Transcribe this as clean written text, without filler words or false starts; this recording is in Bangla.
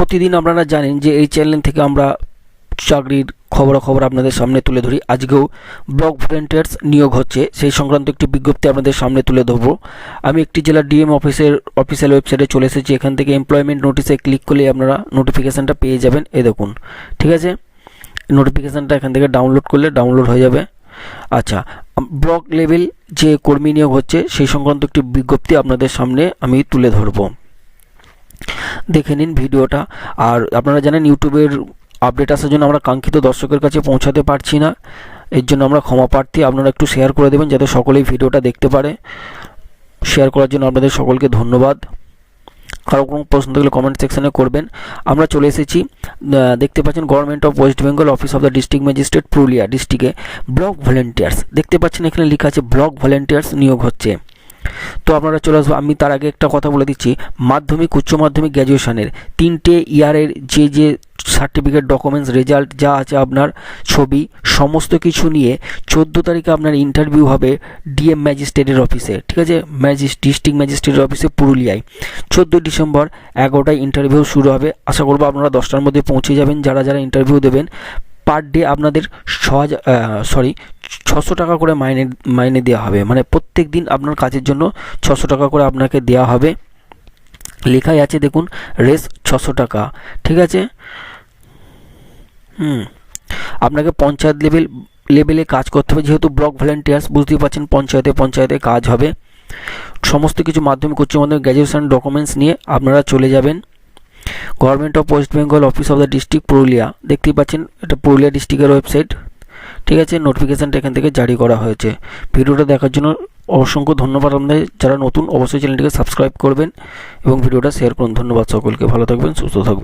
প্রতিদিন আপনারা জানেন যে এই চ্যানেল থেকে আমরা চাকরির খবরাখবর আপনাদের সামনে তুলে ধরি। আজকেও ব্লক ভলেন্টিয়ার্স নিয়োগ হচ্ছে, সেই সংক্রান্ত একটি বিজ্ঞপ্তি আপনাদের সামনে তুলে ধরবো। আমি একটি জেলার ডিএম অফিসের অফিসিয়াল ওয়েবসাইটে চলে এসেছি। এখান থেকে এমপ্লয়মেন্ট নোটিসে ক্লিক করলে আপনারা নোটিফিকেশানটা পেয়ে যাবেন। এই দেখুন, ঠিক আছে, নোটিফিকেশানটা এখান থেকে ডাউনলোড করলে ডাউনলোড হয়ে যাবে। আচ্ছা, ব্লক লেভেল যে কর্মী নিয়োগ হচ্ছে সেই সংক্রান্ত একটি বিজ্ঞপ্তি আপনাদের সামনে আমি তুলে ধরবো, দেখে নিন ভিডিওটা। আর আপনারা জানেন ইউটিউবের আপডেট আসার জন্য আমরা কাঙ্ক্ষিত দর্শকের কাছে পৌঁছাতে পারছি না, এর জন্য আমরা ক্ষমা প্রার্থী। আপনারা একটু শেয়ার করে দেবেন যাতে সকলেই ভিডিওটা দেখতে পারে। শেয়ার করার জন্য আপনাদের সকলকে ধন্যবাদ। কারো কোনো প্রশ্ন থাকলে কমেন্ট সেকশনে করবেন। আমরা চলে এসেছি, দেখতে পাচ্ছেন government of West Bengal office of the district magistrate Purulia ডিস্ট্রিক্টে ব্লক ভলেন্টিয়ার্স, দেখতে পাচ্ছেন এখানে লেখা আছে ব্লক ভলেন্টিয়ার্স নিয়োগ হচ্ছে। তো আপনারা চলে আসবো। আমি তার আগে একটা কথা বলে দিচ্ছি, মাধ্যমিক, উচ্চ মাধ্যমিক, গ্র্যাজুয়েশনের 3টে ইয়ারের যে সার্টিফিকেট, ডকুমেন্টস, রেজাল্ট যা আছে, আপনার ছবি, সমস্ত কিছু নিয়ে 14 তারিখে আপনার ইন্টারভিউ হবে ডিএম ম্যাজিস্ট্রেটের অফিসে, ঠিক আছে, ডিস্ট্রিক্ট ম্যাজিস্ট্রেটের অফিসে পুরুলিয়ায়। 14 ডিসেম্বর 11টায় ইন্টারভিউ শুরু হবে। আশা করবো আপনারা 10টার মধ্যে পৌঁছে যাবেন। যারা যারা ইন্টারভিউ দেবেন, পার ডে আপনাদের 600 টাকা করে মাইনে দেওয়া হবে। মানে প্রত্যেক দিন আপনার কাজের জন্য 600 টাকা করে আপনাকে দেওয়া হবে। লেখাই আছে দেখুন, রেস 600 টাকা, ঠিক আছে। আপনাকে পঞ্চায়েত লেভেলে কাজ করতে হবে, যেহেতু ব্লক ভলেন্টিয়ার্স, বুঝতেই পারছেন পঞ্চায়েতে কাজ হবে। সমস্ত কিছু মাধ্যমিক, উচ্চ মাধ্যমিক, গ্র্যাজুয়েশন ডকুমেন্টস নিয়ে আপনারা চলে যাবেন। Government of West Bengal office of the district Purulia, দেখতেই পাচ্ছেন এটা পুরুলিয়া ডিস্ট্রিক্টের ওয়েবসাইট, ঠিক আছে। নোটিফিকেশানটা এখান থেকে জারি করা হয়েছে। ভিডিওটা দেখার জন্য অসংখ্য ধন্যবাদ। আপনাদের যারা নতুন, অবশ্যই চ্যানেলটিকে সাবস্ক্রাইব করবেন এবং ভিডিওটা শেয়ার করুন। ধন্যবাদ সকলকে, ভালো থাকবেন, সুস্থ থাকবেন।